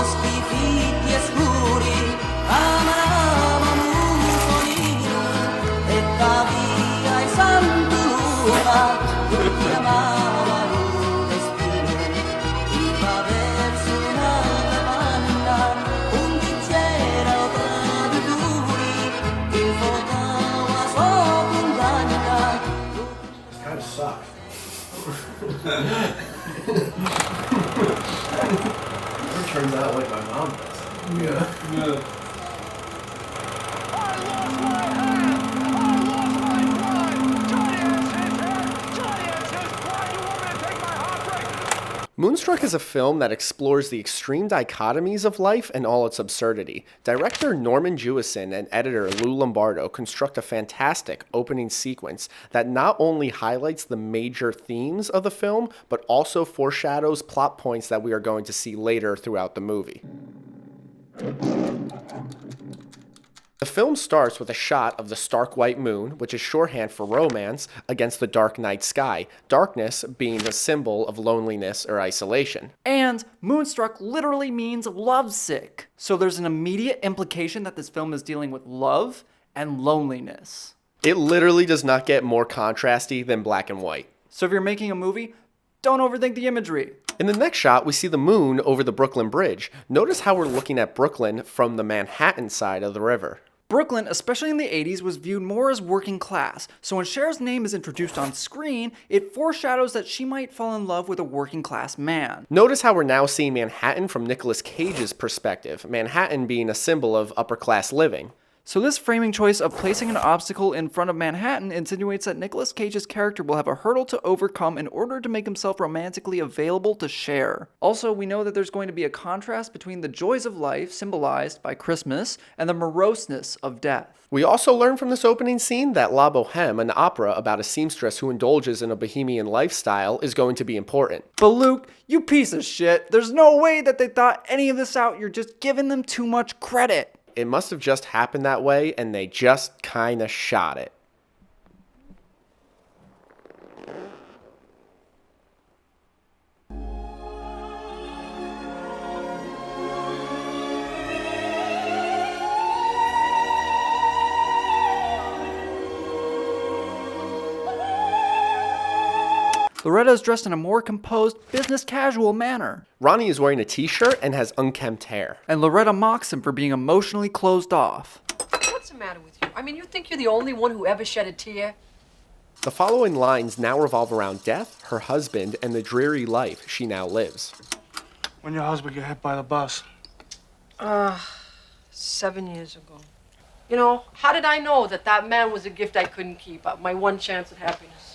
boschi fitti e scuri, amarava Mussolino, detta via il santo Luca, tutti amavano il destino, iva verso un'altra banda, un bicchiere o traditori, il fotava sua compagna. This kind of sucks. It turns out like my mom does. Yeah. Moonstruck is a film that explores the extreme dichotomies of life and all its absurdity. Director Norman Jewison and editor Lou Lombardo construct a fantastic opening sequence that not only highlights the major themes of the film, but also foreshadows plot points that we are going to see later throughout the movie. The film starts with a shot of the stark white moon, which is shorthand for romance, against the dark night sky, darkness being a symbol of loneliness or isolation. And Moonstruck literally means lovesick. So there's an immediate implication that this film is dealing with love and loneliness. It literally does not get more contrasty than black and white. So if you're making a movie, don't overthink the imagery. In the next shot, we see the moon over the Brooklyn Bridge. Notice how we're looking at Brooklyn from the Manhattan side of the river. Brooklyn, especially in the 80s, was viewed more as working class, so when Cher's name is introduced on screen, it foreshadows that she might fall in love with a working class man. Notice how we're now seeing Manhattan from Nicolas Cage's perspective, Manhattan being a symbol of upper class living. So this framing choice of placing an obstacle in front of Manhattan insinuates that Nicolas Cage's character will have a hurdle to overcome in order to make himself romantically available to Cher. Also, we know that there's going to be a contrast between the joys of life, symbolized by Christmas, and the moroseness of death. We also learn from this opening scene that La Boheme, an opera about a seamstress who indulges in a bohemian lifestyle, is going to be important. But Luke, you piece of shit, there's no way that they thought any of this out, you're just giving them too much credit. It must have just happened that way, and they just kinda shot it. Loretta is dressed in a more composed, business casual manner. Ronnie is wearing a t-shirt and has unkempt hair. And Loretta mocks him for being emotionally closed off. What's the matter with you? I mean, you think you're the only one who ever shed a tear? The following lines now revolve around death, her husband, and the dreary life she now lives. When your husband got hit by the bus? 7 years ago. You know, how did I know that that man was a gift I couldn't keep? My one chance at happiness.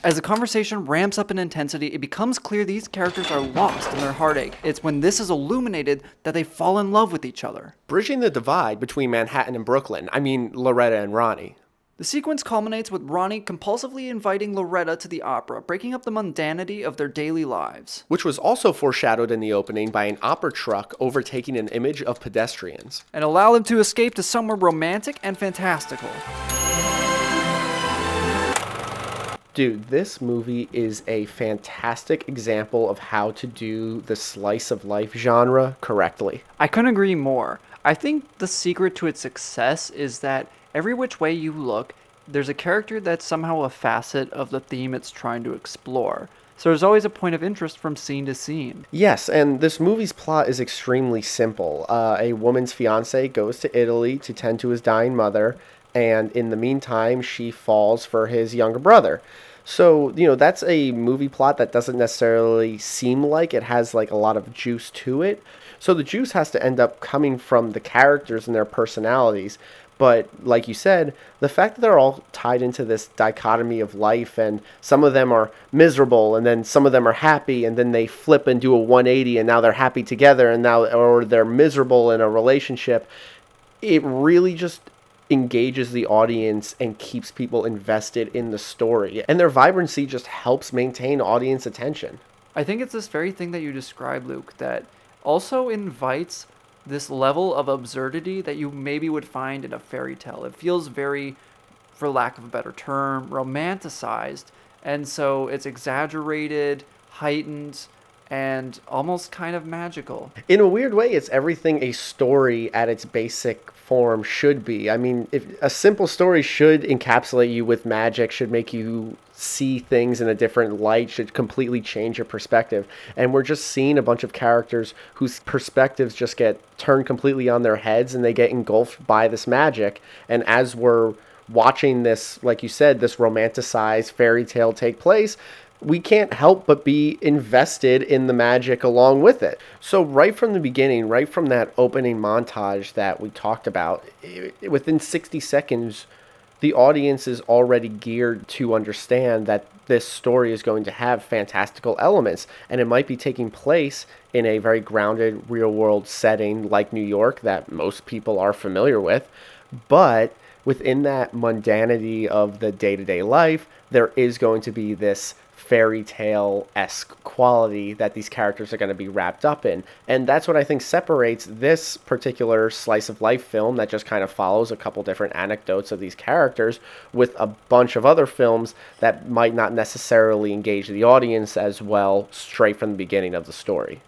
As the conversation ramps up in intensity, it becomes clear these characters are lost in their heartache. It's when this is illuminated that they fall in love with each other. Bridging the divide between Manhattan and Brooklyn, Loretta and Ronnie. The sequence culminates with Ronnie compulsively inviting Loretta to the opera, breaking up the mundanity of their daily lives. Which was also foreshadowed in the opening by an opera truck overtaking an image of pedestrians. And allow them to escape to somewhere romantic and fantastical. Dude, this movie is a fantastic example of how to do the slice of life genre correctly. I couldn't agree more. I think the secret to its success is that every which way you look, there's a character that's somehow a facet of the theme it's trying to explore. So there's always a point of interest from scene to scene. Yes, and this movie's plot is extremely simple. A woman's fiance goes to Italy to tend to his dying mother, and in the meantime, she falls for his younger brother. So, that's a movie plot that doesn't necessarily seem like it has like a lot of juice to it. So the juice has to end up coming from the characters and their personalities. But like you said, the fact that they're all tied into this dichotomy of life, and some of them are miserable and then some of them are happy, and then they flip and do a 180 and now they're happy together, and now, or they're miserable in a relationship, it really just engages the audience and keeps people invested in the story. And their vibrancy just helps maintain audience attention. I think it's this very thing that you described, Luke, that also invites this level of absurdity that you maybe would find in a fairy tale. It feels very, for lack of a better term, romanticized. And so it's exaggerated, heightened, and almost kind of magical. In a weird way, it's everything a story at its basic form should be. I mean, if a simple story should encapsulate you with magic, should make you see things in a different light, should completely change your perspective. And we're just seeing a bunch of characters whose perspectives just get turned completely on their heads and they get engulfed by this magic. And as we're watching this, like you said, this romanticized fairy tale take place, we can't help but be invested in the magic along with it. So right from the beginning, right from that opening montage that we talked about, within 60 seconds, the audience is already geared to understand that this story is going to have fantastical elements, and it might be taking place in a very grounded real world setting like New York that most people are familiar with, but within that mundanity of the day-to-day life, there is going to be this fairy tale-esque quality that these characters are going to be wrapped up in. And that's what I think separates this particular slice of life film that just kind of follows a couple different anecdotes of these characters with a bunch of other films that might not necessarily engage the audience as well straight from the beginning of the story.